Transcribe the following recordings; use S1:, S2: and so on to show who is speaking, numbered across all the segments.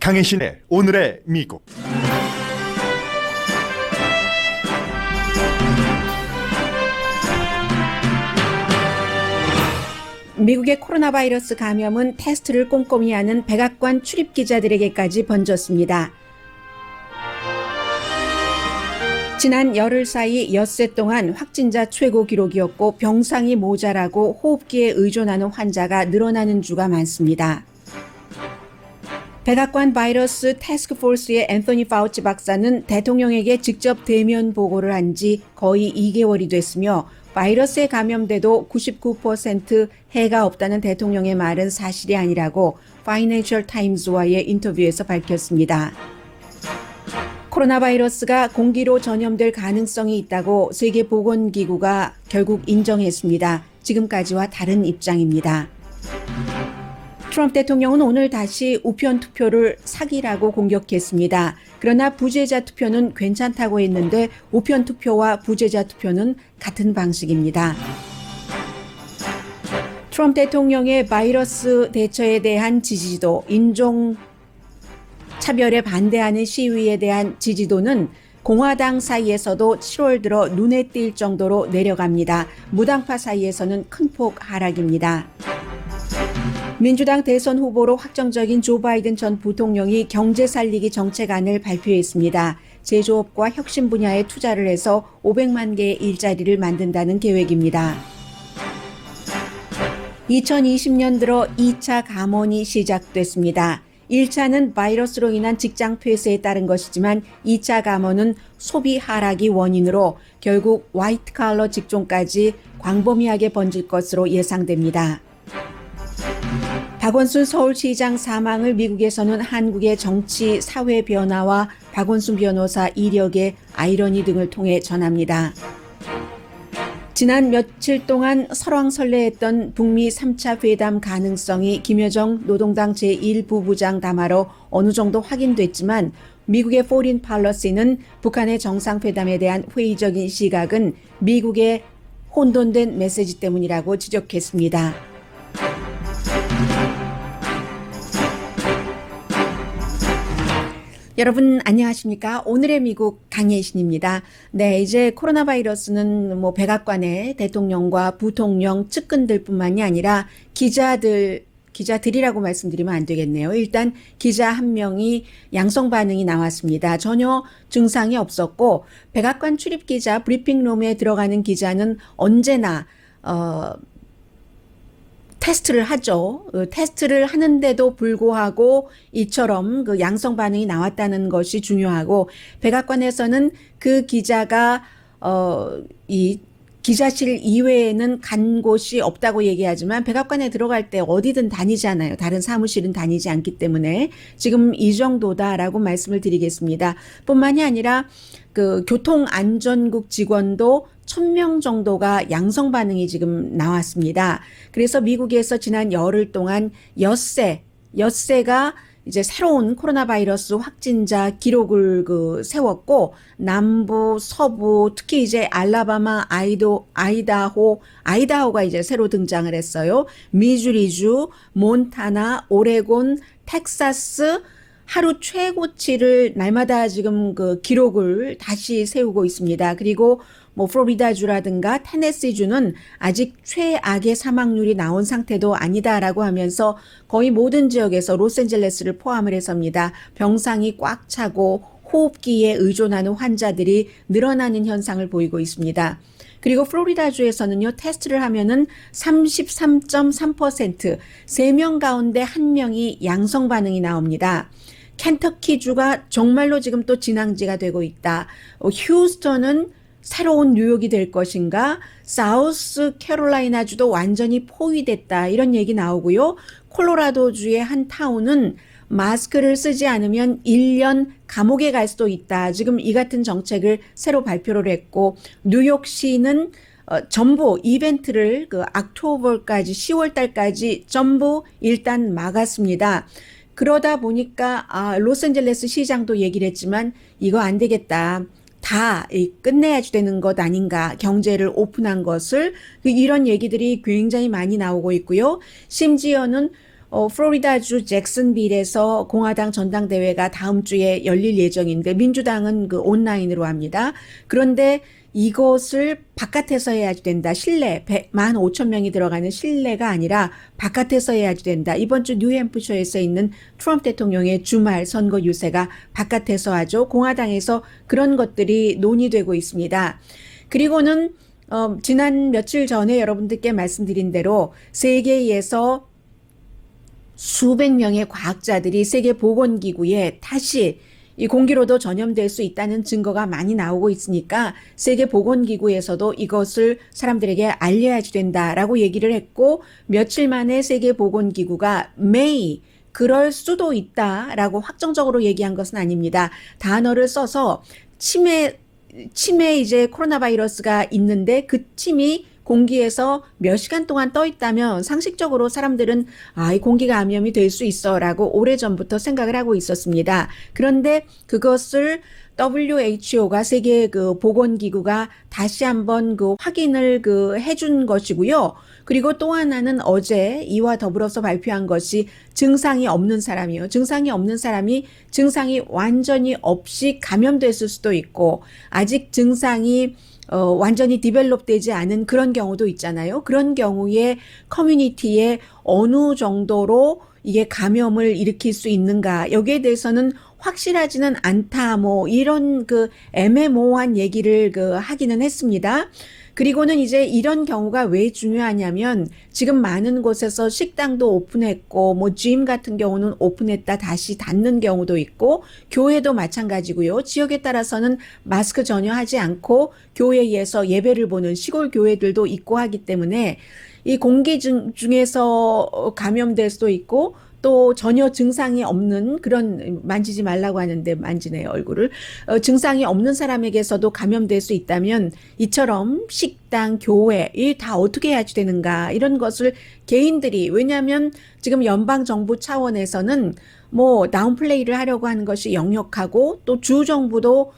S1: 강혜신의 오늘의 미국.
S2: 미국의 코로나 바이러스 감염은 테스트를 꼼꼼히 하는 백악관 출입 기자들에게까지 번졌습니다. 지난 열흘 사이 엿새 동안 확진자 최고 기록이었고 병상이 모자라고 호흡기에 의존하는 환자가 늘어나는 주가 많습니다. 백악관 바이러스 태스크포스의 앤서니 파우치 박사는 대통령에게 직접 대면 보고를 한 지 거의 2개월이 됐으며 바이러스에 감염돼도 99% 해가 없다는 대통령의 말은 사실이 아니라고 파이낸셜 타임즈와의 인터뷰에서 밝혔습니다. 코로나 바이러스가 공기로 전염될 가능성이 있다고 세계보건기구가 결국 인정했습니다. 지금까지와 다른 입장입니다. 트럼프 대통령은 오늘 다시 우편 투표를 사기라고 공격했습니다. 그러나 부재자 투표는 괜찮다고 했는데 우편 투표와 부재자 투표는 같은 방식입니다. 트럼프 대통령의 바이러스 대처에 대한 지지도, 인종 차별에 반대하는 시위에 대한 지지도는 공화당 사이에서도 7월 들어 눈에 띌 정도로 내려갑니다. 무당파 사이에서는 큰 폭 하락입니다. 민주당 대선 후보로 확정적인 조 바이든 전 부통령이 경제 살리기 정책안을 발표했습니다. 제조업과 혁신 분야에 투자를 해서 500만 개의 일자리를 만든다는 계획입니다. 2020년 들어 2차 감원이 시작됐습니다. 1차는 바이러스로 인한 직장 폐쇄에 따른 것이지만 2차 감원은 소비 하락이 원인으로 결국 화이트 칼러 직종까지 광범위하게 번질 것으로 예상됩니다. 박원순 서울시장 사망을 미국에서는 한국의 정치, 사회 변화와 박원순 변호사 이력의 아이러니 등을 통해 전합니다. 지난 며칠 동안 설왕설래했던 북미 3차 회담 가능성이 김여정 노동당 제1부부장 담화로 어느 정도 확인됐지만 미국의 포린 팔러시는 북한의 정상회담에 대한 회의적인 시각은 미국의 혼돈된 메시지 때문이라고 지적했습니다. 여러분 안녕하십니까? 오늘의 미국 강혜신입니다. 네, 이제 코로나 바이러스는 백악관의 대통령과 부통령 측근들뿐만이 아니라 기자들이라고 말씀드리면 안 되겠네요. 일단 기자 한 명이 양성 반응이 나왔습니다. 전혀 증상이 없었고 백악관 출입 기자 브리핑룸에 들어가는 기자는 언제나 테스트를 하죠. 테스트를 하는데도 불구하고 이처럼 그 양성 반응이 나왔다는 것이 중요하고 백악관에서는 그 기자가 이 기자실 이외에는 간 곳이 없다고 얘기하지만 백악관에 들어갈 때 어디든 다니잖아요. 다른 사무실은 다니지 않기 때문에 지금 이 정도다라고 말씀을 드리겠습니다. 뿐만이 아니라 그 교통안전국 직원도 1000명 정도가 양성 반응이 지금 나왔습니다. 그래서 미국에서 지난 열흘 동안 엿새가 이제 새로운 코로나 바이러스 확진자 기록을 세웠고 남부, 서부, 특히 이제 알라바마, 아이다호가 이제 새로 등장을 했어요. 미주리주, 몬타나, 오레곤, 텍사스 하루 최고치를 날마다 지금 그 기록을 다시 세우고 있습니다. 그리고 플로리다주라든가 테네시주는 아직 최악의 사망률이 나온 상태도 아니다라고 하면서 거의 모든 지역에서 로스앤젤레스를 포함을 해서입니다. 병상이 꽉 차고 호흡기에 의존하는 환자들이 늘어나는 현상을 보이고 있습니다. 그리고 플로리다주에서는요, 테스트를 하면은 33.3%, 3명 가운데 1명이 양성 반응이 나옵니다. 켄터키주가 정말로 지금 또 진앙지가 되고 있다. 휴스턴은 새로운 뉴욕이 될 것인가? 사우스 캐롤라이나주도 완전히 포위됐다. 이런 얘기 나오고요. 콜로라도주의 한 타운은 마스크를 쓰지 않으면 1년 감옥에 갈 수도 있다. 지금 이 같은 정책을 새로 발표를 했고 뉴욕시는 전부 이벤트를 옥토버까지 10월 달까지 전부 일단 막았습니다. 그러다 보니까 로스앤젤레스 시장도 얘기를 했지만 이거 안 되겠다. 다 끝내야지 되는 것 아닌가. 경제를 오픈한 것을 이런 얘기들이 굉장히 많이 나오고 있고요. 심지어는 플로리다주 잭슨빌에서 공화당 전당대회가 다음 주에 열릴 예정인데 민주당은 그 온라인으로 합니다. 그런데 이것을 바깥에서 해야지 된다. 실내 15,000명이 들어가는 실내가 아니라 바깥에서 해야지 된다. 이번 주 뉴햄프셔에서 있는 트럼프 대통령의 주말 선거 유세가 바깥에서 하죠. 공화당에서 그런 것들이 논의되고 있습니다. 그리고는 지난 며칠 전에 여러분들께 말씀드린 대로 세계에서 수백 명의 과학자들이 세계보건기구에 다시 이 공기로도 전염될 수 있다는 증거가 많이 나오고 있으니까 세계보건기구에서도 이것을 사람들에게 알려야지 된다라고 얘기를 했고 며칠 만에 세계보건기구가 may 그럴 수도 있다라고 확정적으로 얘기한 것은 아닙니다. 단어를 써서 침에 이제 코로나 바이러스가 있는데 그 침이 공기에서 몇 시간 동안 떠 있다면 상식적으로 사람들은 이 공기가 감염이 될 수 있어라고 오래전부터 생각을 하고 있었습니다. 그런데 그것을 WHO가 세계 그 보건기구가 다시 한번 그 확인을 해준 것이고요. 그리고 또 하나는 어제 이와 더불어서 발표한 것이 증상이 없는 사람이요. 증상이 없는 사람이 증상이 완전히 없이 감염됐을 수도 있고 아직 증상이 완전히 디벨롭되지 않은 그런 경우도 있잖아요. 그런 경우에 커뮤니티에 어느 정도로 이게 감염을 일으킬 수 있는가 여기에 대해서는 확실하지는 않다 이런 애매모호한 얘기를 하기는 했습니다. 그리고는 이제 이런 경우가 왜 중요하냐면 지금 많은 곳에서 식당도 오픈했고 짐 같은 경우는 오픈했다 다시 닫는 경우도 있고 교회도 마찬가지고요. 지역에 따라서는 마스크 전혀 하지 않고 교회에서 예배를 보는 시골 교회들도 있고 하기 때문에 이 공기 중에서 감염될 수도 있고 또 전혀 증상이 없는 그런 만지지 말라고 하는데 만지네요 얼굴을 증상이 없는 사람에게서도 감염될 수 있다면 이처럼 식당, 교회 이 다 어떻게 해야지 되는가 이런 것을 개인들이 왜냐하면 지금 연방정부 차원에서는 다운플레이를 하려고 하는 것이 역력하고 또 주정부도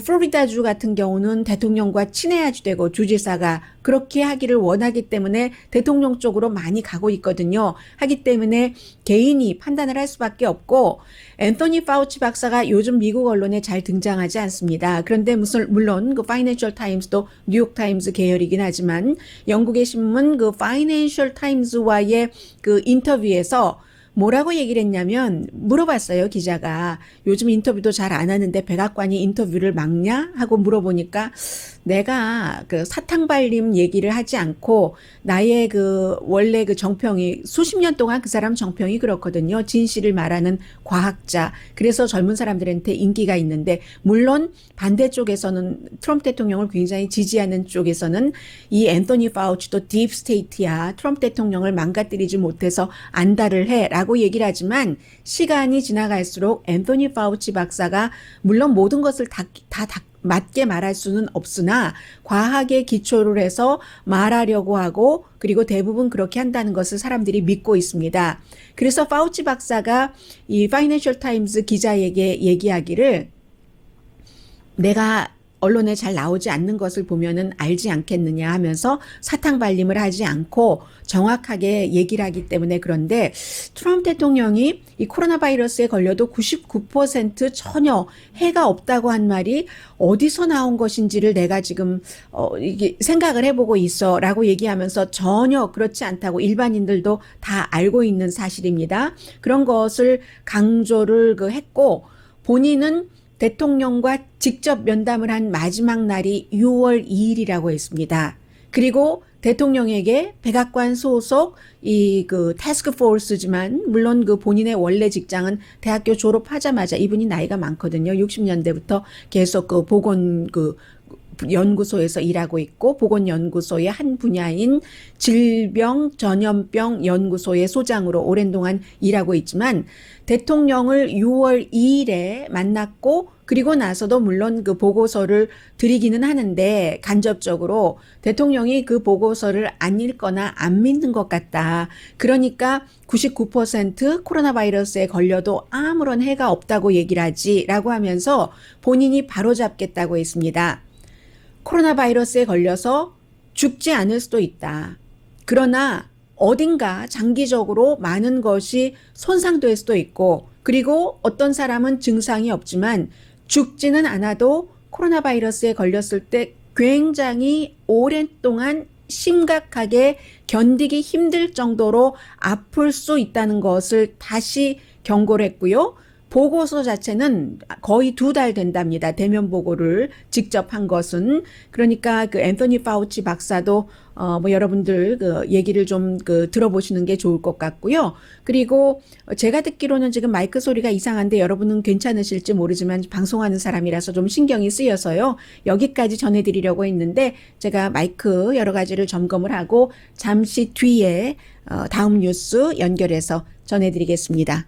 S2: 플로리다주 같은 경우는 대통령과 친해야지 되고 주지사가 그렇게 하기를 원하기 때문에 대통령 쪽으로 많이 가고 있거든요. 하기 때문에 개인이 판단을 할 수밖에 없고 앤토니 파우치 박사가 요즘 미국 언론에 잘 등장하지 않습니다. 그런데 물론 그 파이낸셜 타임스도 뉴욕 타임스 계열이긴 하지만 영국의 신문 그 파이낸셜 타임스와의 그 인터뷰에서 뭐라고 얘기를 했냐면 물어봤어요. 기자가 요즘 인터뷰도 잘 안 하는데 백악관이 인터뷰를 막냐 하고 물어보니까 내가 그 사탕 발림 얘기를 하지 않고 나의 원래 정평이 수십 년 동안 그 사람 정평이 그렇거든요. 진실을 말하는 과학자. 그래서 젊은 사람들한테 인기가 있는데 물론 반대쪽에서는 트럼프 대통령을 굉장히 지지하는 쪽에서는 이 앤토니 파우치도 딥스테이트야. 트럼프 대통령을 망가뜨리지 못해서 안달을 해라고 얘기를 하지만 시간이 지나갈수록 앤토니 파우치 박사가 물론 모든 것을 다 맞게 말할 수는 없으나 과학에 기초를 해서 말하려고 하고 그리고 대부분 그렇게 한다는 것을 사람들이 믿고 있습니다. 그래서 파우치 박사가 이 파이낸셜 타임스 기자에게 얘기하기를 내가 언론에 잘 나오지 않는 것을 보면은 알지 않겠느냐 하면서 사탕 발림을 하지 않고 정확하게 얘기를 하기 때문에 그런데 트럼프 대통령이 이 코로나 바이러스에 걸려도 99% 전혀 해가 없다고 한 말이 어디서 나온 것인지를 내가 지금 이게 생각을 해보고 있어라고 얘기하면서 전혀 그렇지 않다고 일반인들도 다 알고 있는 사실입니다. 그런 것을 강조를 했고 본인은 대통령과 직접 면담을 한 마지막 날이 6월 2일이라고 했습니다. 그리고 대통령에게 백악관 소속 태스크 포스지만 물론 본인의 원래 직장은 대학교 졸업하자마자 이분이 나이가 많거든요. 60년대부터 계속 보건 연구소에서 일하고 있고 보건연구소의 한 분야인 질병 전염병 연구소의 소장으로 오랜 동안 일하고 있지만 대통령을 6월 2일에 만났고 그리고 나서도 물론 그 보고서를 드리기는 하는데 간접적으로 대통령이 그 보고서를 안 읽거나 안 믿는 것 같다. 그러니까 99% 코로나 바이러스에 걸려도 아무런 해가 없다고 얘기를 하지라고 하면서 본인이 바로잡겠다고 했습니다. 코로나 바이러스에 걸려서 죽지 않을 수도 있다. 그러나 어딘가 장기적으로 많은 것이 손상될 수도 있고, 그리고 어떤 사람은 증상이 없지만 죽지는 않아도 코로나 바이러스에 걸렸을 때 굉장히 오랜 동안 심각하게 견디기 힘들 정도로 아플 수 있다는 것을 다시 경고를 했고요. 보고서 자체는 거의 2달 된답니다. 대면 보고를 직접 한 것은. 그러니까 그 앤서니 파우치 박사도 뭐 여러분들 그 얘기를 좀 그 들어보시는 게 좋을 것 같고요. 그리고 제가 듣기로는 지금 마이크 소리가 이상한데 여러분은 괜찮으실지 모르지만 방송하는 사람이라서 좀 신경이 쓰여서요. 여기까지 전해드리려고 했는데 제가 마이크 여러 가지를 점검을 하고 잠시 뒤에 다음 뉴스 연결해서 전해드리겠습니다.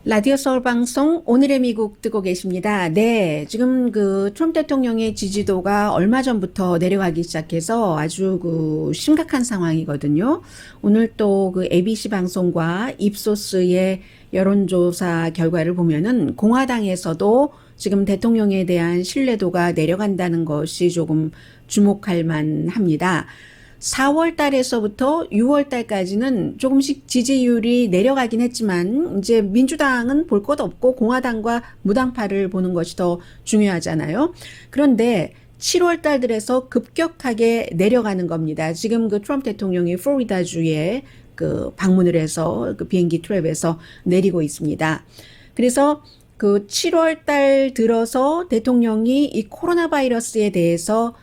S2: 라디오 서울 방송 오늘의 미국 듣고 계십니다. 네, 지금 그 트럼프 대통령의 지지도가 얼마 전부터 내려가기 시작해서 아주 그 심각한 상황이거든요. 오늘 또 그 ABC 방송과 입소스의 여론조사 결과를 보면은 공화당에서도 지금 대통령에 대한 신뢰도가 내려간다는 것이 조금 주목할 만합니다. 4월 달에서부터 6월 달까지는 조금씩 지지율이 내려가긴 했지만 이제 민주당은 볼 것 없고 공화당과 무당파를 보는 것이 더 중요하잖아요. 그런데 7월 달 들에서 급격하게 내려가는 겁니다. 지금 그 트럼프 대통령이 플로리다주에 그 방문을 해서 그 비행기 트랩에서 내리고 있습니다. 그래서 그 7월 달 들어서 대통령이 이 코로나 바이러스에 대해서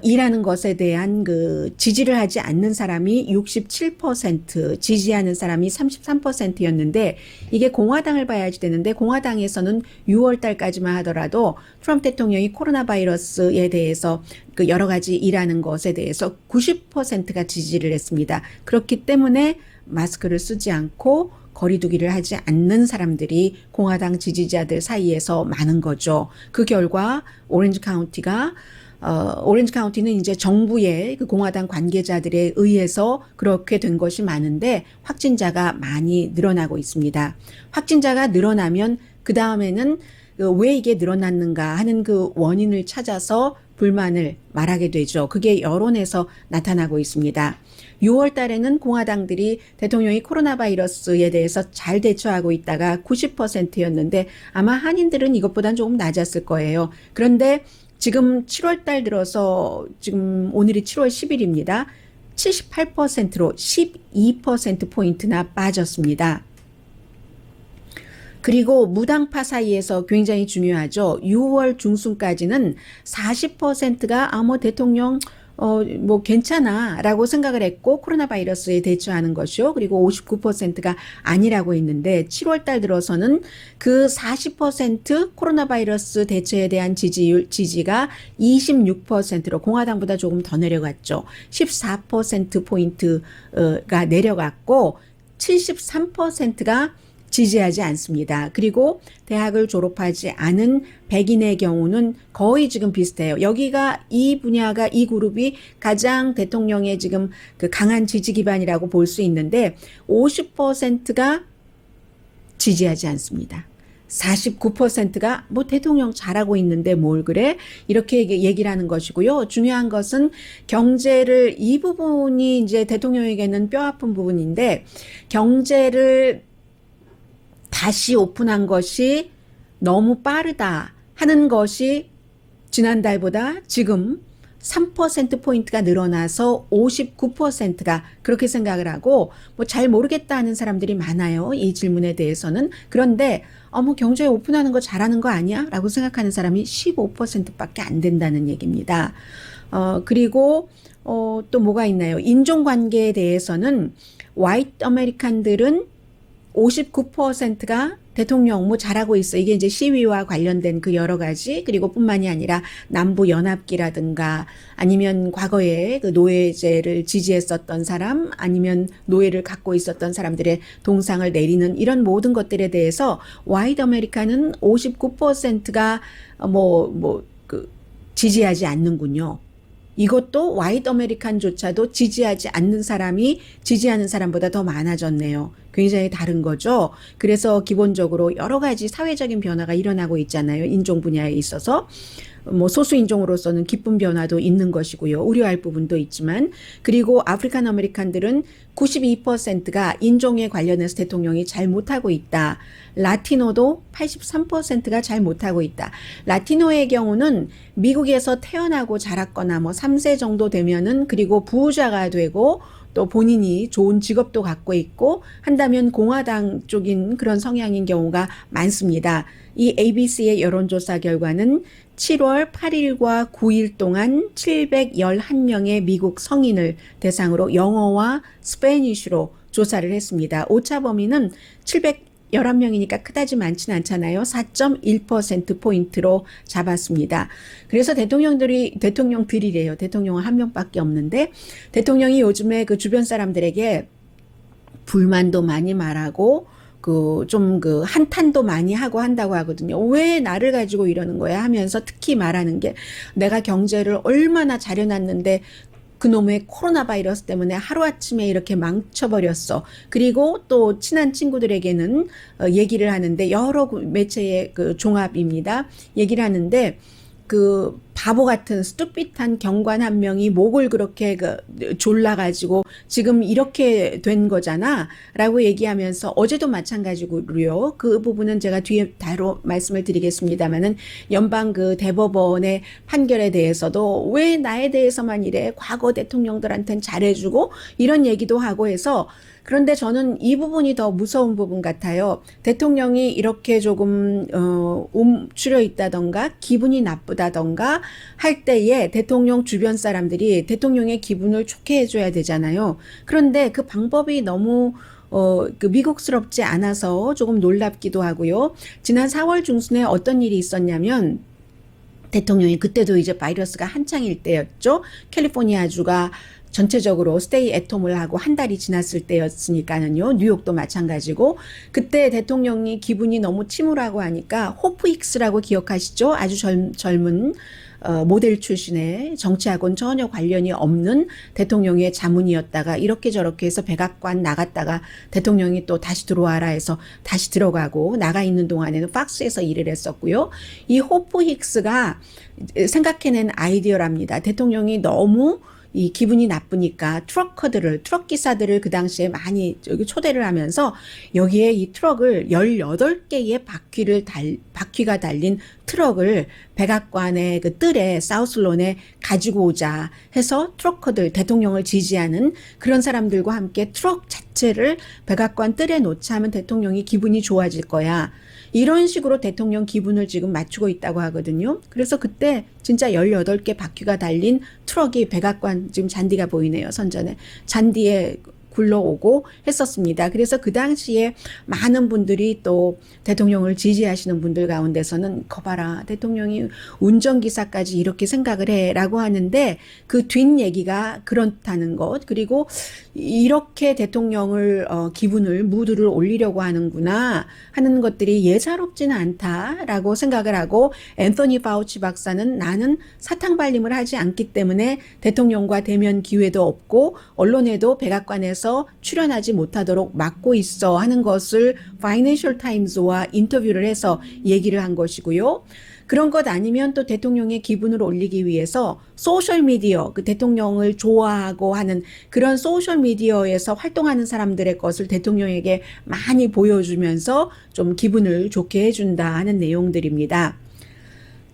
S2: 일하는 것에 대한 그 지지를 하지 않는 사람이 67%, 지지하는 사람이 33%였는데 이게 공화당을 봐야지 되는데 공화당에서는 6월 달까지만 하더라도 트럼프 대통령이 코로나 바이러스에 대해서 그 여러 가지 일하는 것에 대해서 90%가 지지를 했습니다. 그렇기 때문에 마스크를 쓰지 않고 거리두기를 하지 않는 사람들이 공화당 지지자들 사이에서 많은 거죠. 그 결과 오렌지 카운티는 이제 정부의 그 공화당 관계자들에 의해서 그렇게 된 것이 많은데 확진자가 많이 늘어나고 있습니다. 확진자가 늘어나면 그 다음에는 왜 이게 늘어났는가 하는 그 원인을 찾아서 불만을 말하게 되죠. 그게 여론에서 나타나고 있습니다. 6월 달에는 공화당들이 대통령이 코로나 바이러스에 대해서 잘 대처하고 있다가 90%였는데 아마 한인들은 이것보다는 조금 낮았을 거예요. 그런데 지금 7월 달 들어서 지금 오늘이 7월 10일입니다. 78%로 12%포인트나 빠졌습니다. 그리고 무당파 사이에서 굉장히 중요하죠. 6월 중순까지는 40%가 뭐 대통령 뭐 괜찮아 라고 생각을 했고 코로나 바이러스에 대처하는 것이요. 그리고 59%가 아니라고 했는데 7월 달 들어서는 그 40% 코로나 바이러스 대처에 대한 지지가 26%로 공화당보다 조금 더 내려갔죠. 14%포인트가 내려갔고 73%가 지지하지 않습니다. 그리고 대학을 졸업하지 않은 백인의 경우는 거의 지금 비슷해요. 여기가 이 분야가 이 그룹이 가장 대통령의 지금 그 강한 지지 기반이라고 볼 수 있는데 50%가 지지하지 않습니다. 49%가 뭐 대통령 잘하고 있는데 뭘 그래? 이렇게 얘기를 하는 것이고요. 중요한 것은 경제를 이 부분이 이제 대통령에게는 뼈아픈 부분인데 경제를 다시 오픈한 것이 너무 빠르다 하는 것이 지난달보다 지금 3%포인트가 늘어나서 59%가 그렇게 생각을 하고 뭐 잘 모르겠다 하는 사람들이 많아요. 이 질문에 대해서는. 그런데 뭐 경제 오픈하는 거 잘하는 거 아니야? 라고 생각하는 사람이 15%밖에 안 된다는 얘기입니다. 그리고 또 뭐가 있나요? 인종관계에 대해서는 화이트 아메리칸들은 59%가 대통령 뭐 잘하고 있어. 이게 이제 시위와 관련된 그 여러 가지 그리고 뿐만이 아니라 남부 연합기라든가 아니면 과거에 그 노예제를 지지했었던 사람 아니면 노예를 갖고 있었던 사람들의 동상을 내리는 이런 모든 것들에 대해서 화이트 아메리칸은 59%가 그 지지하지 않는군요. 이것도 화이트 아메리칸조차도 지지하지 않는 사람이 지지하는 사람보다 더 많아졌네요. 굉장히 다른 거죠. 그래서 기본적으로 여러 가지 사회적인 변화가 일어나고 있잖아요. 인종 분야에 있어서. 뭐 소수인종으로서는 기쁜 변화도 있는 것이고요. 우려할 부분도 있지만, 그리고 아프리칸 아메리칸들은 92%가 인종에 관련해서 대통령이 잘 못하고 있다. 라티노도 83%가 잘 못하고 있다. 라티노의 경우는 미국에서 태어나고 자랐거나 뭐 3세 정도 되면은, 그리고 부자가 되고 또 본인이 좋은 직업도 갖고 있고 한다면 공화당 쪽인 그런 성향인 경우가 많습니다. 이 ABC의 여론조사 결과는 7월 8일과 9일 동안 711명의 미국 성인을 대상으로 영어와 스페니쉬로 조사를 했습니다. 오차 범위는 711명이니까 그다지 많지는 않잖아요. 4.1%포인트로 잡았습니다. 그래서 대통령들이래요. 대통령은 한 명밖에 없는데, 대통령이 요즘에 그 주변 사람들에게 불만도 많이 말하고, 한탄도 많이 하고 한다고 하거든요. 왜 나를 가지고 이러는 거야 하면서 특히 말하는 게, 내가 경제를 얼마나 잘해놨는데 그놈의 코로나 바이러스 때문에 하루아침에 이렇게 망쳐버렸어. 그리고 또 친한 친구들에게는 얘기를 하는데, 여러 매체의 그 종합입니다. 얘기를 하는데, 그 바보 같은 스투핏한 경관 한 명이 목을 그렇게 졸라가지고 지금 이렇게 된 거잖아 라고 얘기하면서, 어제도 마찬가지고요. 그 부분은 제가 뒤에 따로 말씀을 드리겠습니다만은, 연방 그 대법원의 판결에 대해서도 왜 나에 대해서만 이래, 과거 대통령들한테는 잘해주고 이런 얘기도 하고 해서, 그런데 저는 이 부분이 더 무서운 부분 같아요. 대통령이 이렇게 조금 움츠려 있다던가 기분이 나쁘다던가 할 때에 대통령 주변 사람들이 대통령의 기분을 좋게 해줘야 되잖아요. 그런데 그 방법이 너무 미국스럽지 않아서 조금 놀랍기도 하고요. 지난 4월 중순에 어떤 일이 있었냐면, 대통령이 그때도 이제 바이러스가 한창일 때였죠. 캘리포니아주가 전체적으로 스테이 애톰을 하고 한 달이 지났을 때였으니까는요. 뉴욕도 마찬가지고, 그때 대통령이 기분이 너무 침울하고 하니까 호프 힉스라고 기억하시죠? 아주 젊은 모델 출신의, 정치하고는 전혀 관련이 없는 대통령의 자문이었다가 이렇게 저렇게 해서 백악관 나갔다가 대통령이 또 다시 들어와라 해서 다시 들어가고, 나가 있는 동안에는 팍스에서 일을 했었고요. 이 호프 힉스가 생각해낸 아이디어랍니다. 대통령이 너무 이 기분이 나쁘니까 트럭 기사들을 그 당시에 많이 초대를 하면서, 여기에 이 트럭을 18개의 바퀴가 달린 트럭을 백악관의 그 뜰에, 사우스론에 가지고 오자 해서 트럭커들, 대통령을 지지하는 그런 사람들과 함께 트럭 자체를 백악관 뜰에 놓자 하면 대통령이 기분이 좋아질 거야. 이런 식으로 대통령 기분을 지금 맞추고 있다고 하거든요. 그래서 그때 진짜 18개 바퀴가 달린 트럭이 백악관, 지금 잔디가 보이네요. 선전에 잔디에 굴러오고 했었습니다. 그래서 그 당시에 많은 분들이 또 대통령을 지지하시는 분들 가운데서는, 거봐라, 대통령이 운전기사까지 이렇게 생각을 해 라고 하는데, 그 뒷얘기가 그렇다는 것, 그리고 이렇게 대통령을 기분을, 무드를 올리려고 하는구나 하는 것들이 예사롭지는 않다라고 생각을 하고, 앤서니 파우치 박사는 나는 사탕 발림을 하지 않기 때문에 대통령과 대면 기회도 없고 언론에도 백악관에서 출연하지 못하도록 막고 있어 하는 것을 파이낸셜 타임즈와 인터뷰를 해서 얘기를 한 것이고요. 그런 것 아니면 또 대통령의 기분을 올리기 위해서 소셜미디어, 그 대통령을 좋아하고 하는 그런 소셜미디어에서 활동하는 사람들의 것을 대통령에게 많이 보여주면서 좀 기분을 좋게 해준다 하는 내용들입니다.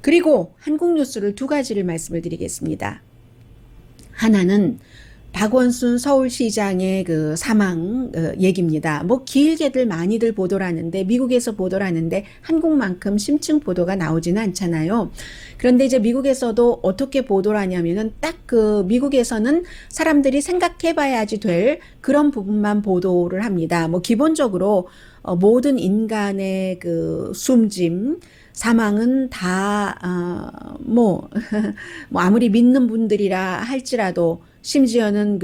S2: 그리고 한국 뉴스를 두 가지를 말씀을 드리겠습니다. 하나는 박원순 서울시장의 그 사망 얘기입니다. 뭐 길게들 많이들 보도를 하는데, 미국에서 보도를 하는데 한국만큼 심층 보도가 나오지는 않잖아요. 그런데 이제 미국에서도 어떻게 보도를 하냐면은, 딱 그 미국에서는 사람들이 생각해봐야지 될 그런 부분만 보도를 합니다. 뭐 기본적으로 모든 인간의 그 숨짐, 사망은 다 뭐 아무리 믿는 분들이라 할지라도, 심지어는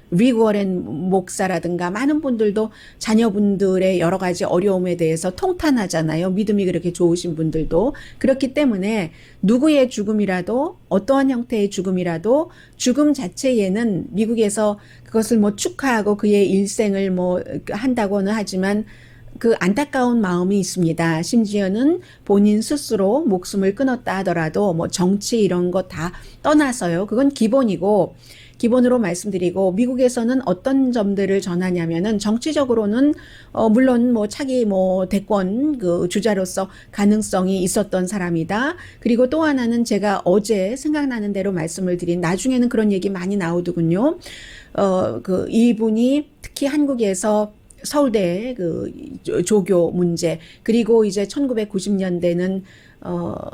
S2: 릭 워렌 목사라든가 많은 분들도 자녀분들의 여러 가지 어려움에 대해서 통탄하잖아요. 믿음이 그렇게 좋으신 분들도. 그렇기 때문에 누구의 죽음이라도, 어떠한 형태의 죽음이라도, 죽음 자체에는 미국에서 그것을 뭐 축하하고 그의 일생을 뭐 한다고는 하지만, 그 안타까운 마음이 있습니다. 심지어는 본인 스스로 목숨을 끊었다 하더라도 뭐 정치 이런 거 다 떠나서요. 그건 기본이고, 기본으로 말씀드리고, 미국에서는 어떤 점들을 전하냐면은 정치적으로는 물론 뭐 차기 뭐 대권 그 주자로서 가능성이 있었던 사람이다. 그리고 또 하나는 제가 어제 생각나는 대로 말씀을 드린, 나중에는 그런 얘기 많이 나오더군요. 그 이분이 특히 한국에서 서울대 그 조교 문제, 그리고 이제 1990년대는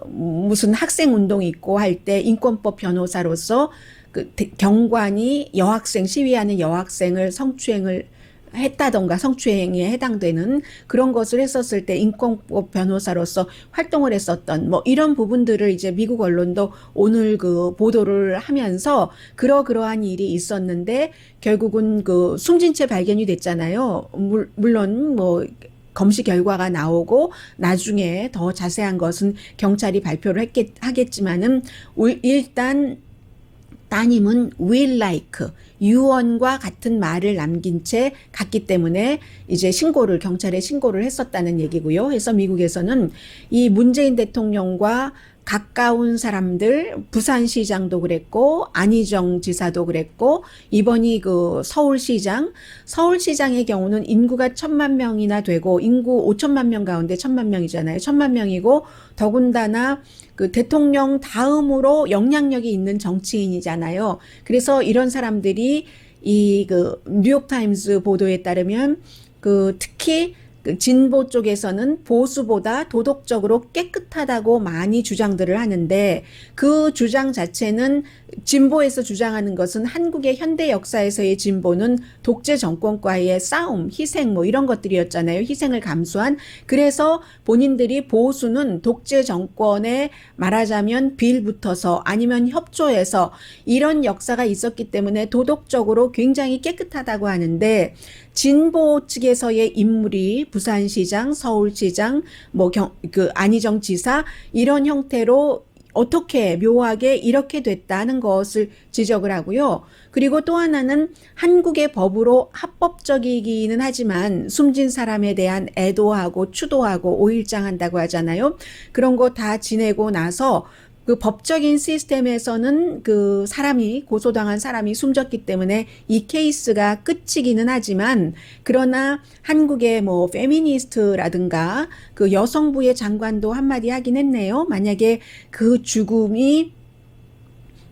S2: 무슨 학생 운동이 있고 할 때 인권법 변호사로서 그 경관이 여학생, 시위하는 여학생을 성추행을 했다던가 성추행에 해당되는 그런 것을 했었을 때 인권법 변호사로서 활동을 했었던 뭐 이런 부분들을 이제 미국 언론도 오늘 그 보도를 하면서 그러한 일이 있었는데 결국은 그 숨진 채 발견이 됐잖아요. 물론 뭐 검시 결과가 나오고 나중에 더 자세한 것은 경찰이 발표를 하겠지만은 일단 따님은 will like, 유언과 같은 말을 남긴 채 갔기 때문에 이제 경찰에 신고를 했었다는 얘기고요. 그래서 미국에서는 이 문재인 대통령과 가까운 사람들, 부산시장도 그랬고, 안희정 지사도 그랬고, 이번이 그 서울시장의 경우는 인구가 1,000만 명이나 되고, 인구 5천만 명 가운데 1,000만 명이잖아요. 1,000만 명이고, 더군다나 그 대통령 다음으로 영향력이 있는 정치인이잖아요. 그래서 이런 사람들이 이 그 뉴욕타임스 보도에 따르면 그 특히 그 진보 쪽에서는 보수보다 도덕적으로 깨끗하다고 많이 주장들을 하는데 그 주장 자체는 진보에서 주장하는 것은 한국의 현대 역사에서의 진보는 독재 정권과의 싸움, 희생 뭐 이런 것들이었잖아요. 희생을 감수한. 그래서 본인들이 보수는 독재 정권에 말하자면 빌붙어서 아니면 협조해서 이런 역사가 있었기 때문에 도덕적으로 굉장히 깨끗하다고 하는데 진보 측에서의 인물이 부산시장, 서울시장, 그 안희정 지사 이런 형태로 어떻게 묘하게 이렇게 됐다는 것을 지적을 하고요. 그리고 또 하나는 한국의 법으로 합법적이기는 하지만 숨진 사람에 대한 애도하고 추도하고 오일장한다고 하잖아요. 그런 거 다 지내고 나서 그 법적인 시스템에서는 그 고소당한 사람이 숨졌기 때문에 이 케이스가 끝이기는 하지만 그러나 한국의 뭐 페미니스트라든가 그 여성부의 장관도 한마디 하긴 했네요. 만약에 그 죽음이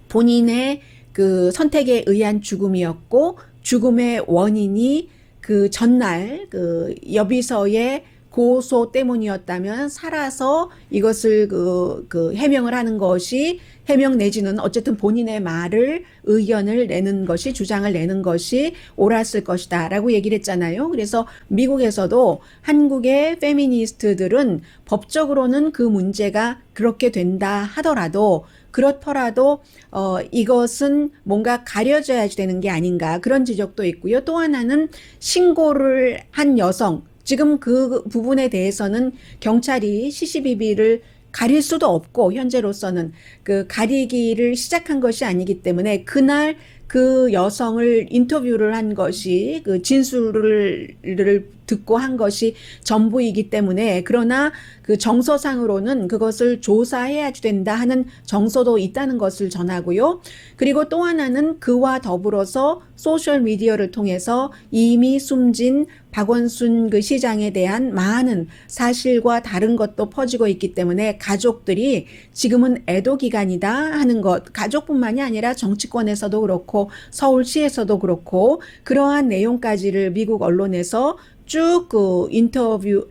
S2: 본인의 그 선택에 의한 죽음이었고 죽음의 원인이 그 전날 그 여비서의 고소 때문이었다면 살아서 이것을 그 해명을 하는 것이 해명 내지는 어쨌든 본인의 의견을 내는 것이 주장을 내는 것이 옳았을 것이다 라고 얘기를 했잖아요. 그래서 미국에서도 한국의 페미니스트들은 법적으로는 그 문제가 그렇게 된다 하더라도 그렇더라도 이것은 뭔가 가려져야 되는 게 아닌가 그런 지적도 있고요. 또 하나는 신고를 한 여성 지금 그 부분에 대해서는 경찰이 CCTV를 가릴 수도 없고 현재로서는 그 가리기를 시작한 것이 아니기 때문에 그날 그 여성을 인터뷰를 한 것이 그 진술을 듣고 한 것이 전부이기 때문에 그러나 그 정서상으로는 그것을 조사해야 된다 하는 정서도 있다는 것을 전하고요. 그리고 또 하나는 그와 더불어서 소셜미디어를 통해서 이미 숨진 박원순 그 시장에 대한 많은 사실과 다른 것도 퍼지고 있기 때문에 가족들이 지금은 애도 기간이다 하는 것, 가족뿐만이 아니라 정치권에서도 그렇고 서울시에서도 그렇고 그러한 내용까지를 미국 언론에서 쭉 그 인터뷰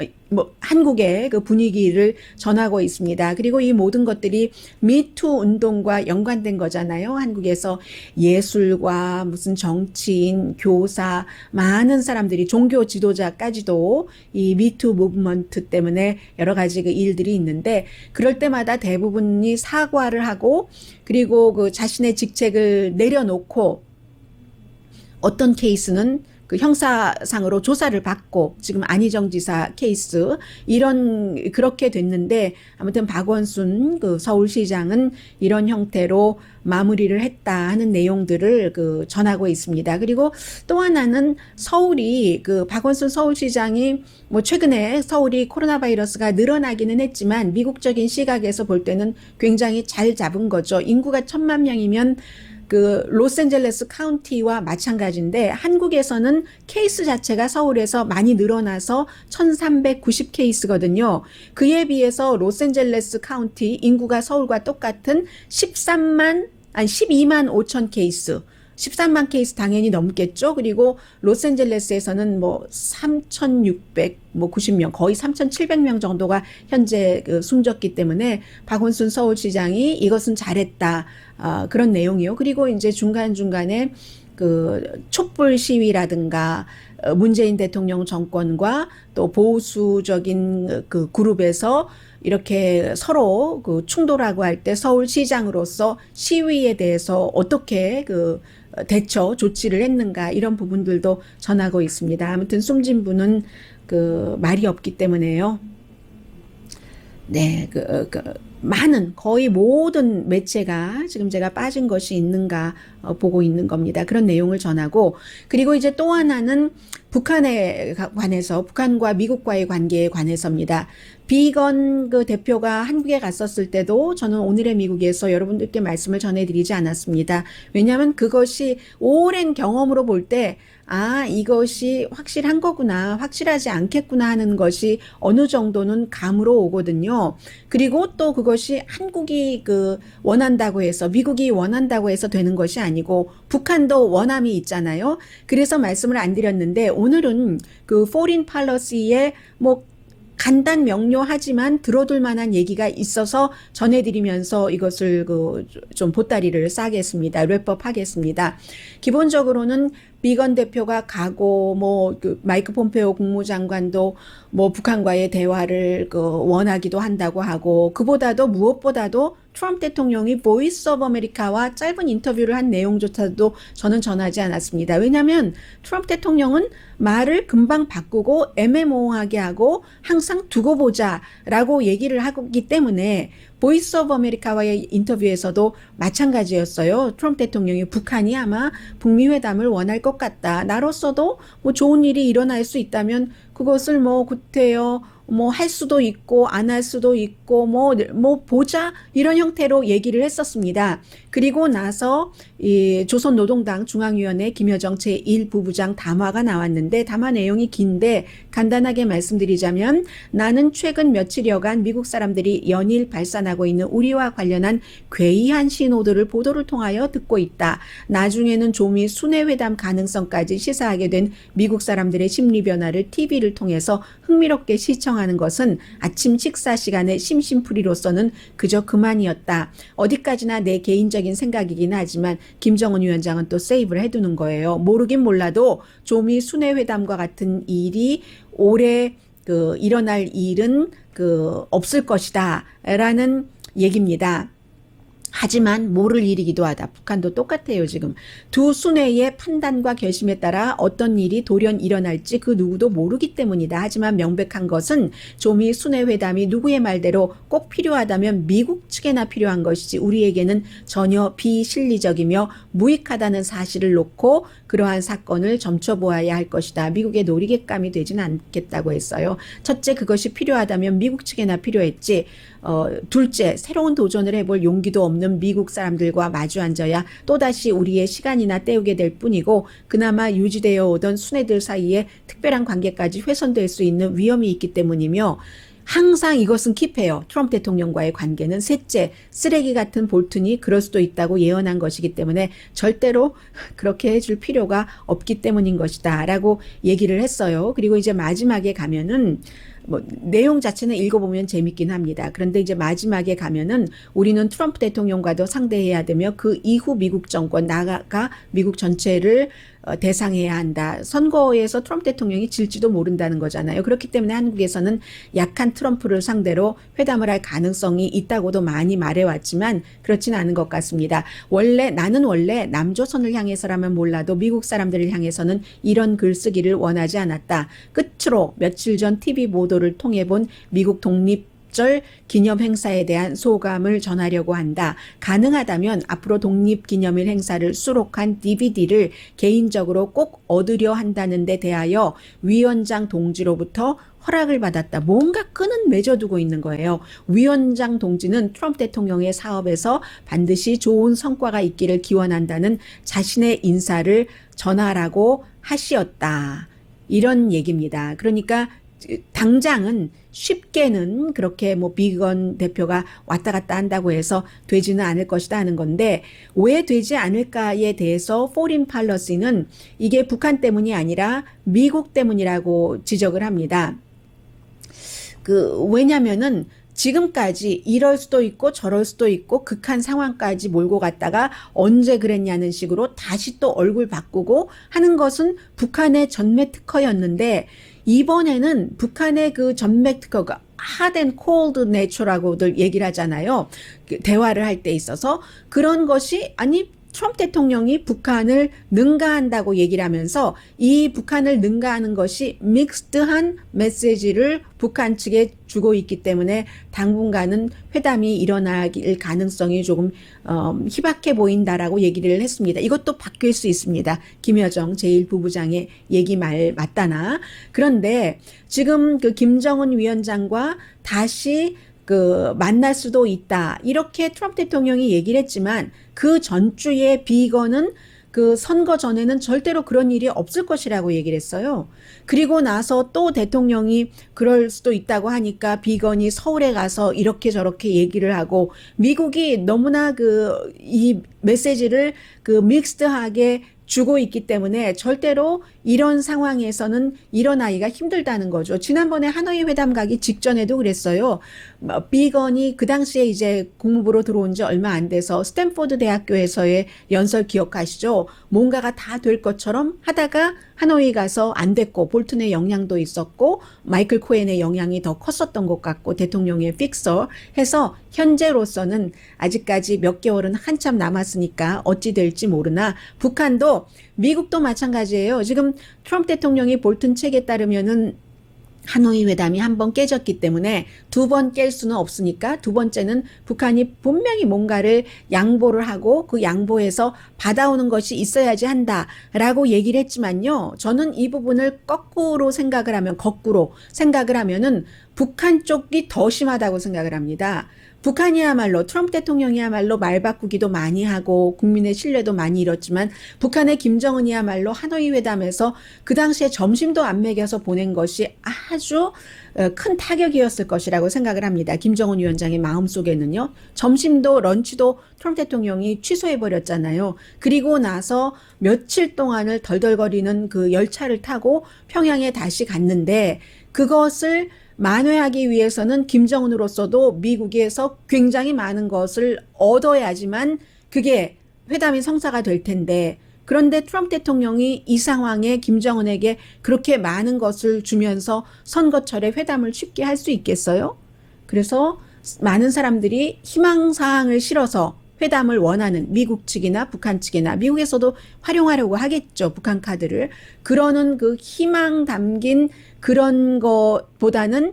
S2: 한국의 그 분위기를 전하고 있습니다. 그리고 이 모든 것들이 미투 운동과 연관된 거잖아요. 한국에서 예술과 무슨 정치인, 교사, 많은 사람들이 종교 지도자까지도 이 미투 무브먼트 때문에 여러 가지 그 일들이 있는데 그럴 때마다 대부분이 사과를 하고 그리고 그 자신의 직책을 내려놓고 어떤 케이스는 그 형사상으로 조사를 받고 지금 안희정 지사 케이스 그렇게 됐는데 아무튼 박원순 그 서울시장은 이런 형태로 마무리를 했다 하는 내용들을 그 전하고 있습니다. 그리고 또 하나는 서울이 그 박원순 서울시장이 뭐 최근에 서울이 코로나 바이러스가 늘어나기는 했지만 미국적인 시각에서 볼 때는 굉장히 잘 잡은 거죠. 인구가 1,000만 명이면 그 로스앤젤레스 카운티와 마찬가지인데 한국에서는 케이스 자체가 서울에서 많이 늘어나서 1,390 케이스거든요. 그에 비해서 로스앤젤레스 카운티 인구가 서울과 똑같은 12만 5천 케이스. 13만 케이스 당연히 넘겠죠. 그리고 로스앤젤레스에서는 뭐 3,600, 뭐 90명, 거의 3,700명 정도가 현재 그 숨졌기 때문에 박원순 서울시장이 이것은 잘했다. 그런 내용이요. 그리고 이제 중간중간에 그 촛불 시위라든가 문재인 대통령 정권과 또 보수적인 그 그룹에서 이렇게 서로 그 충돌하고 할 때 서울시장으로서 시위에 대해서 어떻게 그 대처 조치를 했는가 이런 부분들도 전하고 있습니다. 아무튼 숨진 분은 그 말이 없기 때문에요. 네, 많은 거의 모든 매체가 지금 제가 빠진 것이 있는가 보고 있는 겁니다. 그런 내용을 전하고 그리고 이제 또 하나는 북한에 관해서 북한과 미국과의 관계에 관해서입니다. 비건 그 대표가 한국에 갔었을 때도 저는 오늘의 미국에서 여러분들께 말씀을 전해드리지 않았습니다. 왜냐하면 그것이 오랜 경험으로 볼 때 이것이 확실한 거구나, 확실하지 않겠구나 하는 것이 어느 정도는 감으로 오거든요. 그리고 또 그것이 한국이 원한다고 해서, 미국이 원한다고 해서 되는 것이 아니고, 북한도 원함이 있잖아요. 그래서 말씀을 안 드렸는데, 오늘은 그 foreign policy에 간단 명료하지만 들어둘 만한 얘기가 있어서 전해드리면서 이것을 좀 보따리를 싸겠습니다. 랩업 하겠습니다. 기본적으로는 비건 대표가 가고 마이크 폼페오 국무장관도 북한과의 대화를 원하기도 한다고 하고 그보다도 무엇보다도 트럼프 대통령이 보이스 오브 아메리카와 짧은 인터뷰를 한 내용조차도 저는 전하지 않았습니다. 왜냐하면 트럼프 대통령은 말을 금방 바꾸고 애매모호하게 하고 항상 두고 보자라고 얘기를 하기 때문에 보이스 오브 아메리카와의 인터뷰에서도 마찬가지였어요. 트럼프 대통령이 북한이 아마 북미 회담을 원할 것 같다. 나로서도 좋은 일이 일어날 수 있다면 그것을 그때요. 할 수도 있고 안 할 수도 있고 보자 이런 형태로 얘기를 했었습니다. 그리고 나서 이 조선노동당 중앙위원회 김여정 제1부부장 담화가 나왔는데 담화 내용이 긴데 간단하게 말씀드리자면 나는 최근 며칠여간 미국 사람들이 연일 발산하고 있는 우리와 관련한 괴이한 신호들을 보도를 통하여 듣고 있다. 나중에는 조미 순회회담 가능성까지 시사하게 된 미국 사람들의 심리 변화를 TV를 통해서 흥미롭게 시청하는 것은 아침 식사 시간에 심심풀이로서는 그저 그만이었다. 어디까지나 내 개인적인 생각이긴 하지만 김정은 위원장은 또 세이브를 해두는 거예요. 모르긴 몰라도 조미 순회회담과 같은 일이 올해 일어날 일은 없을 것이다 라는 얘기입니다. 하지만 모를 일이기도 하다. 북한도 똑같아요. 지금 두 순회의 판단과 결심에 따라 어떤 일이 돌연 일어날지 그 누구도 모르기 때문이다. 하지만 명백한 것은 조미 순회회담이 누구의 말대로 꼭 필요하다면 미국 측에나 필요한 것이지 우리에게는 전혀 비실리적이며 무익하다는 사실을 놓고 그러한 사건을 점쳐보아야 할 것이다. 미국의 놀이객감이 되지는 않겠다고 했어요. 첫째, 그것이 필요하다면 미국 측에나 필요했지. 둘째, 새로운 도전을 해볼 용기도 없는 미국 사람들과 마주 앉아야 또다시 우리의 시간이나 때우게 될 뿐이고 그나마 유지되어 오던 순회들 사이에 특별한 관계까지 훼손될 수 있는 위험이 있기 때문이며 항상 이것은 킵해요. 트럼프 대통령과의 관계는. 셋째, 쓰레기 같은 볼튼이 그럴 수도 있다고 예언한 것이기 때문에 절대로 그렇게 해줄 필요가 없기 때문인 것이다 라고 얘기를 했어요. 그리고 이제 마지막에 가면은 내용 자체는 읽어보면 재밌긴 합니다. 그런데 이제 마지막에 가면은 우리는 트럼프 대통령과도 상대해야 되며 그 이후 미국 정권 나아가 미국 전체를 대상해야 한다. 선거에서 트럼프 대통령이 질지도 모른다는 거잖아요. 그렇기 때문에 한국에서는 약한 트럼프를 상대로 회담을 할 가능성이 있다고도 많이 말해왔지만 그렇지는 않은 것 같습니다. 나는 원래 남조선을 향해서라면 몰라도 미국 사람들을 향해서는 이런 글쓰기를 원하지 않았다. 끝으로 며칠 전 TV 보도를 통해 본 미국 독립절 기념 행사에 대한 소감을 전하려고 한다. 가능하다면 앞으로 독립기념일 행사를 수록한 DVD를 개인적으로 꼭 얻으려 한다는 데 대하여 위원장 동지로부터 허락을 받았다. 뭔가 끈은 맺어두고 있는 거예요. 위원장 동지는 트럼프 대통령의 사업에서 반드시 좋은 성과가 있기를 기원한다는 자신의 인사를 전하라고 하시었다. 이런 얘기입니다. 그러니까 당장은 쉽게는 그렇게 뭐 비건 대표가 왔다 갔다 한다고 해서 되지는 않을 것이다 하는 건데 왜 되지 않을까에 대해서 포린 팔러시는 이게 북한 때문이 아니라 미국 때문이라고 지적을 합니다. 왜냐면은 지금까지 이럴 수도 있고 저럴 수도 있고 극한 상황까지 몰고 갔다가 언제 그랬냐는 식으로 다시 또 얼굴 바꾸고 하는 것은 북한의 전매 특허였는데 이번에는 북한의 그 전매 특허가 hot and cold nature라고들 얘기를 하잖아요. 대화를 할 때 있어서 그런 것이 아니 트럼프 대통령이 북한을 능가한다고 얘기를 하면서 이 북한을 능가하는 것이 믹스드한 메시지를 북한 측에 주고 있기 때문에 당분간은 회담이 일어날 가능성이 조금 희박해 보인다라고 얘기를 했습니다. 이것도 바뀔 수 있습니다. 김여정 제1부부장의 얘기 말 맞다나. 그런데 지금 그 김정은 위원장과 다시 만날 수도 있다. 이렇게 트럼프 대통령이 얘기를 했지만 그 전주에 비건은 그 선거 전에는 절대로 그런 일이 없을 것이라고 얘기를 했어요. 그리고 나서 또 대통령이 그럴 수도 있다고 하니까 비건이 서울에 가서 이렇게 저렇게 얘기를 하고 미국이 너무나 이 메시지를 믹스드하게 주고 있기 때문에 절대로 이런 상황에서는 일어나기가 힘들다는 거죠. 지난번에 하노이 회담 가기 직전에도 그랬어요. 비건이 그 당시에 이제 국무부로 들어온 지 얼마 안 돼서 스탠포드 대학교에서의 연설 기억하시죠? 뭔가가 다 될 것처럼 하다가 하노이 가서 안 됐고 볼튼의 영향도 있었고 마이클 코엔의 영향이 더 컸었던 것 같고 대통령의 픽서 해서 현재로서는 아직까지 몇 개월은 한참 남았으니까 어찌 될지 모르나 북한도 미국도 마찬가지예요. 지금 트럼프 대통령이 볼튼 책에 따르면은 하노이 회담이 한 번 깨졌기 때문에 두 번 깰 수는 없으니까 두 번째는 북한이 분명히 뭔가를 양보를 하고 그 양보해서 받아오는 것이 있어야지 한다라고 얘기를 했지만요. 저는 이 부분을 거꾸로 생각을 하면은 북한 쪽이 더 심하다고 생각을 합니다. 북한이야말로 트럼프 대통령이야말로 말 바꾸기도 많이 하고 국민의 신뢰도 많이 잃었지만 북한의 김정은이야말로 하노이 회담에서 그 당시에 점심도 안 먹여서 보낸 것이 아주 큰 타격이었을 것이라고 생각을 합니다. 김정은 위원장의 마음속에는요. 점심도 런치도 트럼프 대통령이 취소해버렸잖아요. 그리고 나서 며칠 동안을 덜덜거리는 그 열차를 타고 평양에 다시 갔는데 그것을 만회하기 위해서는 김정은으로서도 미국에서 굉장히 많은 것을 얻어야지만 그게 회담이 성사가 될 텐데 그런데 트럼프 대통령이 이 상황에 김정은에게 그렇게 많은 것을 주면서 선거철에 회담을 쉽게 할 수 있겠어요? 그래서 많은 사람들이 희망사항을 실어서 회담을 원하는 미국 측이나 북한 측이나 미국에서도 활용하려고 하겠죠. 북한 카드를. 그러는 그 희망 담긴 그런 것보다는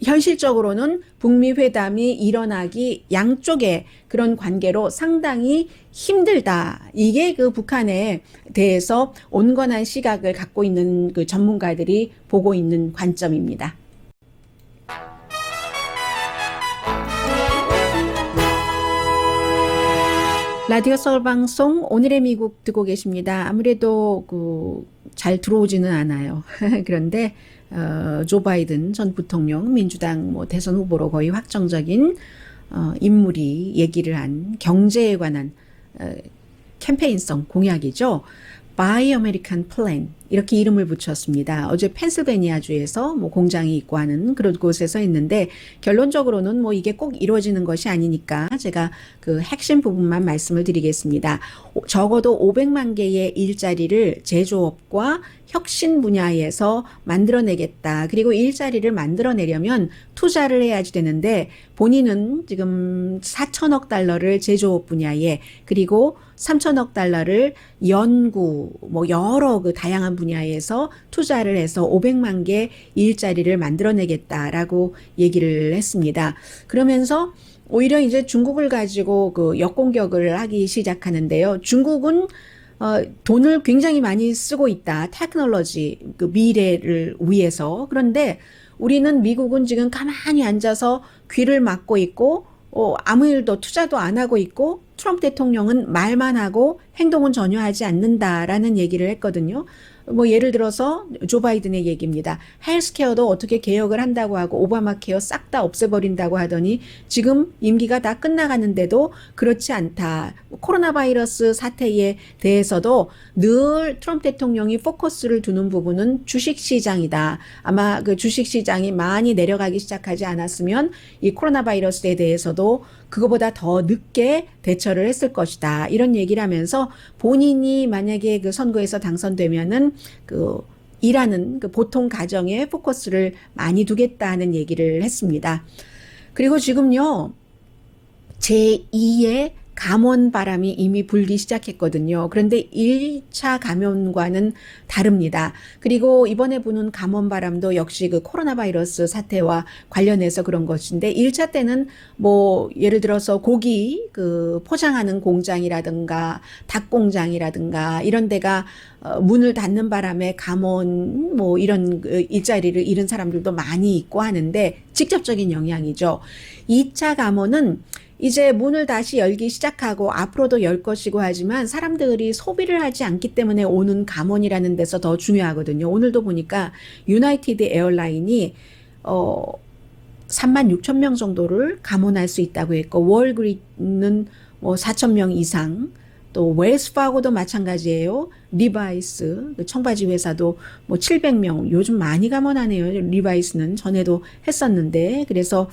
S2: 현실적으로는 북미 회담이 일어나기 양쪽의 그런 관계로 상당히 힘들다. 이게 북한에 대해서 온건한 시각을 갖고 있는 그 전문가들이 보고 있는 관점입니다. 라디오 서울 방송 오늘의 미국 듣고 계십니다. 아무래도 잘 들어오지는 않아요. 그런데 조 바이든 전 부통령 민주당 대선 후보로 거의 확정적인 인물이 얘기를 한 경제에 관한 캠페인성 공약이죠. Buy American Plan 이렇게 이름을 붙였습니다. 어제 펜실베니아주에서 뭐 공장이 있고 하는 그런 곳에서 했는데 결론적으로는 뭐 이게 꼭 이루어지는 것이 아니니까 제가 그 핵심 부분만 말씀을 드리겠습니다. 적어도 500만 개의 일자리를 제조업과 혁신 분야에서 만들어내겠다. 그리고 일자리를 만들어내려면 투자를 해야지 되는데 본인은 지금 4천억 달러를 제조업 분야에 그리고 3천억 달러를 연구 뭐 여러 그 다양한 분야에서 투자를 해서 500만 개 일자리를 만들어내겠다라고 얘기를 했습니다. 그러면서 오히려 이제 중국을 가지고 그 역공격을 하기 시작하는데요. 중국은 돈을 굉장히 많이 쓰고 있다. 테크놀로지, 그 미래를 위해서. 그런데 우리는 미국은 지금 가만히 앉아서 귀를 막고 있고, 아무 일도 투자도 안 하고 있고, 트럼프 대통령은 말만 하고 행동은 전혀 하지 않는다라는 얘기를 했거든요. 뭐 예를 들어서 조 바이든의 얘기입니다. 헬스케어도 어떻게 개혁을 한다고 하고 오바마 케어 싹 다 없애버린다고 하더니 지금 임기가 다 끝나가는데도 그렇지 않다. 코로나 바이러스 사태에 대해서도 늘 트럼프 대통령이 포커스를 두는 부분은 주식시장이다. 아마 그 주식시장이 많이 내려가기 시작하지 않았으면 이 코로나 바이러스에 대해서도 그거보다 더 늦게 대처를 했을 것이다. 이런 얘기를 하면서 본인이 만약에 그 선거에서 당선되면은 그 일하는 그 보통 가정에 포커스를 많이 두겠다는 얘기를 했습니다. 그리고 지금요, 제2의 감원 바람이 이미 불기 시작했거든요. 그런데 1차 감염과는 다릅니다. 그리고 이번에 부는 감원 바람도 역시 그 코로나 바이러스 사태와 관련해서 그런 것인데 1차 때는 뭐 예를 들어서 고기 그 포장하는 공장이라든가 닭 공장이라든가 이런 데가 문을 닫는 바람에 감원 뭐 이런 일자리를 잃은 사람들도 많이 있고 하는데 직접적인 영향이죠. 2차 감원은 이제 문을 다시 열기 시작하고 앞으로도 열 것이고 하지만 사람들이 소비를 하지 않기 때문에 오는 감원이라는 데서 더 중요하거든요. 오늘도 보니까 유나이티드 에어라인이 36,000명 정도를 감원할 수 있다고 했고 월그린은 뭐 4,000명 이상 또 웰스파고도 마찬가지예요. 리바이스 청바지 회사도 뭐 700명 요즘 많이 감원하네요. 리바이스는 전에도 했었는데 그래서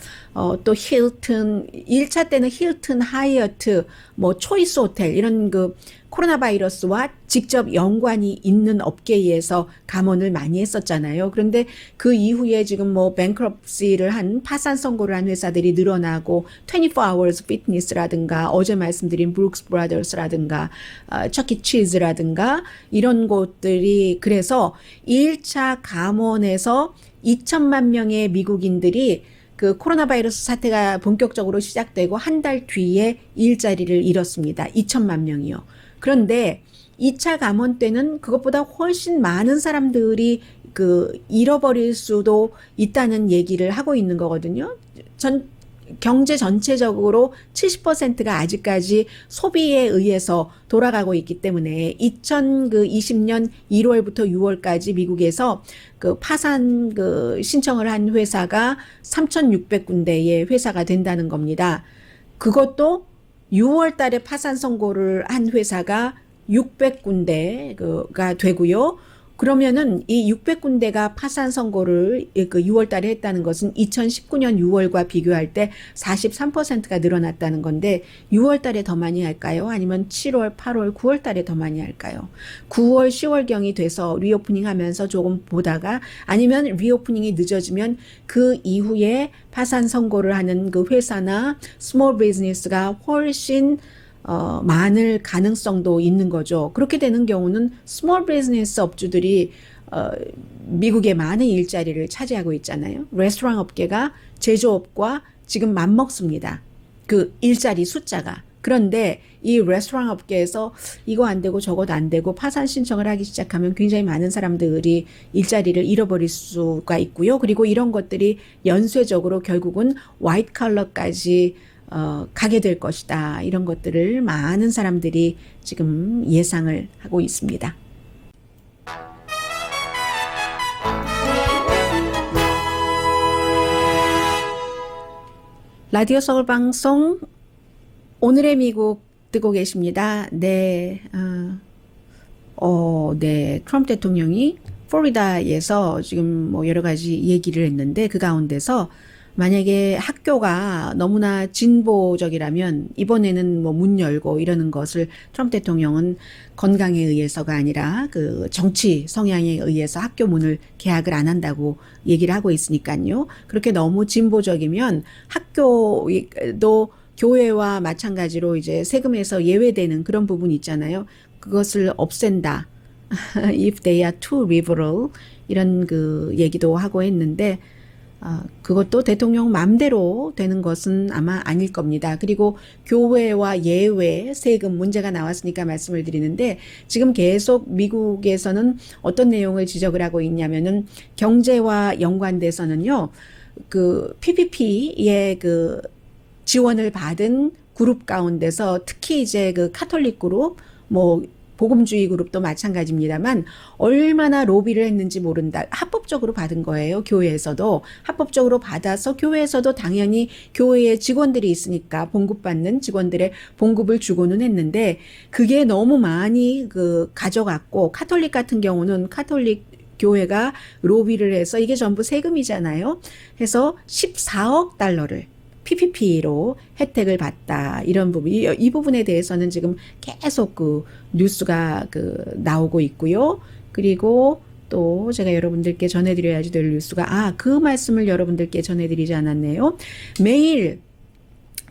S2: 또 힐튼 1차 때는 힐튼 하이어트 뭐 초이스 호텔 이런 그 코로나 바이러스와 직접 연관이 있는 업계에서 감원을 많이 했었잖아요. 그런데 그 이후에 지금 뭐 뱅크럽시를 한 파산 선고를 한 회사들이 늘어나고 24 hours fitness라든가 어제 말씀드린 브룩스 브라더스라든가 척키 치즈라든가 이런 곳들이 그래서 1차 감원에서 2천만 명의 미국인들이 그 코로나 바이러스 사태가 본격적으로 시작되고 한 달 뒤에 일자리를 잃었습니다. 2천만 명이요. 그런데 2차 감원 때는 그것보다 훨씬 많은 사람들이 그 잃어버릴 수도 있다는 얘기를 하고 있는 거거든요. 경제 전체적으로 70%가 아직까지 소비에 의해서 돌아가고 있기 때문에 2020년 1월부터 6월까지 미국에서 그 파산 그 신청을 한 회사가 3,600군데의 회사가 된다는 겁니다. 그것도 6월 달에 파산 선고를 한 회사가 600군데가 되고요. 그러면은 이 600군데가 파산 선고를 그 6월 달에 했다는 것은 2019년 6월과 비교할 때 43%가 늘어났다는 건데 6월 달에 더 많이 할까요? 아니면 7월, 8월, 9월 달에 더 많이 할까요? 9월, 10월경이 돼서 리오프닝 하면서 조금 보다가 아니면 리오프닝이 늦어지면 그 이후에 파산 선고를 하는 그 회사나 스몰 비즈니스가 훨씬 많을 가능성도 있는 거죠. 그렇게 되는 경우는 스몰 비즈니스 업주들이 미국의 많은 일자리를 차지하고 있잖아요. 레스토랑 업계가 제조업과 지금 맞먹습니다. 그 일자리 숫자가. 그런데 이 레스토랑 업계에서 이거 안 되고 저것 안 되고 파산 신청을 하기 시작하면 굉장히 많은 사람들이 일자리를 잃어버릴 수가 있고요. 그리고 이런 것들이 연쇄적으로 결국은 화이트 칼러까지 가게 될 것이다. 이런 것들을 많은 사람들이 지금 예상을 하고 있습니다. 라디오 서울 방송 오늘의 미국 듣고 계십니다. 네. 네, 트럼프 대통령이 플로리다에서 지금 뭐 여러 가지 얘기를 했는데 그 가운데서 만약에 학교가 너무나 진보적이라면 이번에는 뭐 문 열고 이러는 것을 트럼프 대통령은 건강에 의해서가 아니라 그 정치 성향에 의해서 학교 문을 개학을 안 한다고 얘기를 하고 있으니까요. 그렇게 너무 진보적이면 학교도 교회와 마찬가지로 이제 세금에서 예외되는 그런 부분이 있잖아요. 그것을 없앤다. If they are too liberal 이런 그 얘기도 하고 했는데 그것도 대통령 마음대로 되는 것은 아마 아닐 겁니다. 그리고 교회와 예외 세금 문제가 나왔으니까 말씀을 드리는데 지금 계속 미국에서는 어떤 내용을 지적을 하고 있냐면은 경제와 연관돼서는요. 그 PPP의 그 지원을 받은 그룹 가운데서 특히 이제 그 카톨릭 그룹 뭐 복음주의 그룹도 마찬가지입니다만 얼마나 로비를 했는지 모른다. 합법적으로 받은 거예요. 교회에서도. 합법적으로 받아서 교회에서도 당연히 교회에 직원들이 있으니까 봉급받는 직원들의 봉급을 주고는 했는데 그게 너무 많이 그 가져갔고 카톨릭 같은 경우는 카톨릭 교회가 로비를 해서 이게 전부 세금이잖아요. 해서 14억 달러를 PPP로 혜택을 받다 이런 부분 이 부분에 대해서는 지금 계속 그 뉴스가 그 나오고 있고요. 그리고 또 제가 여러분들께 전해드려야지 될 뉴스가 그 말씀을 여러분들께 전해드리지 않았네요. 매일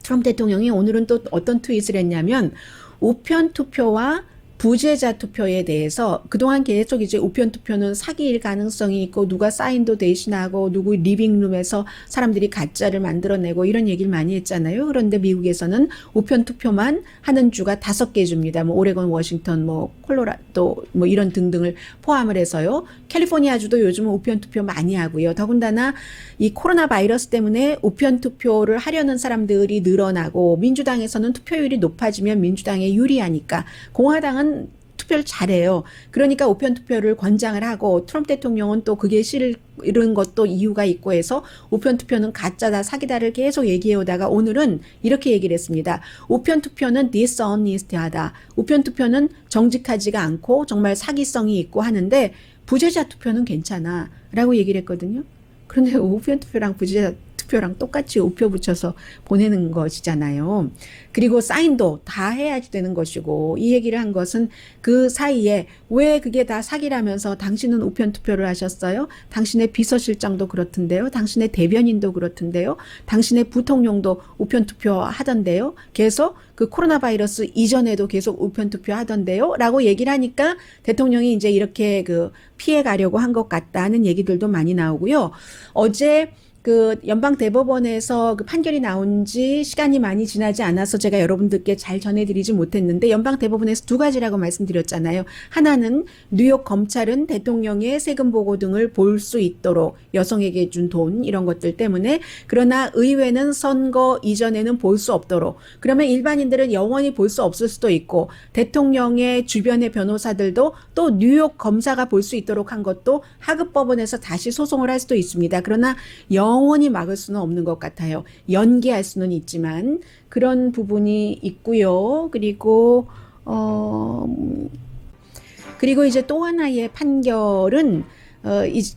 S2: 트럼프 대통령이 오늘은 또 어떤 트윗을 했냐면 우편 투표와 부재자 투표에 대해서 그동안 계속 이제 우편 투표는 사기일 가능성이 있고 누가 사인도 대신하고 누구 리빙룸에서 사람들이 가짜를 만들어내고 이런 얘기를 많이 했잖아요. 그런데 미국에서는 우편 투표만 하는 주가 5개 줍니다. 뭐 오레곤, 워싱턴, 뭐 콜로라도 뭐 이런 등등을 포함을 해서요. 캘리포니아주도 요즘은 우편 투표 많이 하고요. 더군다나 이 코로나 바이러스 때문에 우편 투표를 하려는 사람들이 늘어나고 민주당에서는 투표율이 높아지면 민주당에 유리하니까 공화당은 투표를 잘해요. 그러니까 우편 투표를 권장을 하고 트럼프 대통령은 또 그게 싫은 것도 이유가 있고 해서 우편 투표는 가짜다 사기다를 계속 얘기해 오다가 오늘은 이렇게 얘기를 했습니다. 우편 투표는 dishonest하다. 우편 투표는 정직하지가 않고 정말 사기성이 있고 하는데 부재자 투표는 괜찮아 라고 얘기를 했거든요. 그런데 우편 투표랑 부재자 투표랑 똑같이 우표 붙여서 보내는 것이잖아요. 그리고 사인도 다 해야지 되는 것이고 이 얘기를 한 것은 그 사이에 왜 그게 다 사기라면서 당신은 우편 투표를 하셨어요? 당신의 비서실장도 그렇던데요. 당신의 대변인도 그렇던데요. 당신의 부통령도 우편 투표 하던데요. 계속 그 코로나 바이러스 이전에도 계속 우편 투표 하던데요. 라고 얘기를 하니까 대통령이 이제 이렇게 그 피해 가려고 한 것 같다는 얘기들도 많이 나오고요. 어제 그 연방 대법원에서 그 판결이 나온 지 시간이 많이 지나지 않아서 제가 여러분들께 잘 전해드리지 못했는데 연방 대법원에서 2가지라고 말씀드렸잖아요. 하나는 뉴욕 검찰은 대통령의 세금 보고 등을 볼 수 있도록 여성에게 준 돈 이런 것들 때문에 그러나 의회는 선거 이전에는 볼 수 없도록 그러면 일반인들은 영원히 볼 수 없을 수도 있고 대통령의 주변의 변호사들도 또 뉴욕 검사가 볼 수 있도록 한 것도 하급 법원에서 다시 소송을 할 수도 있습니다. 그러나 영원히 막을 수는 없는 것 같아요. 연기할 수는 있지만 그런 부분이 있고요. 그리고 이제 또 하나의 판결은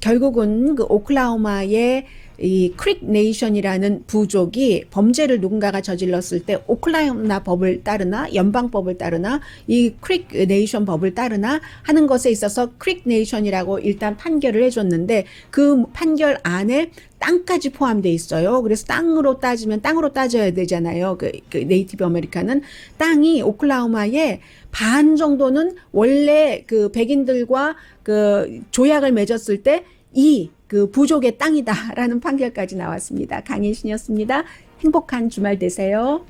S2: 결국은 그 오클라호마의 이 크릭 네이션이라는 부족이 범죄를 누군가가 저질렀을 때 오클라호마 법을 따르나 연방법을 따르나 이 크릭 네이션 법을 따르나 하는 것에 있어서 크릭 네이션이라고 일단 판결을 해줬는데 그 판결 안에 땅까지 포함되어 있어요. 그래서 땅으로 따져야 되잖아요. 그 네이티브 아메리카는 땅이 오클라호마의 반 정도는 원래 그 백인들과 그 조약을 맺었을 때 그 부족의 땅이다라는 판결까지 나왔습니다. 강혜신이었습니다. 행복한 주말 되세요.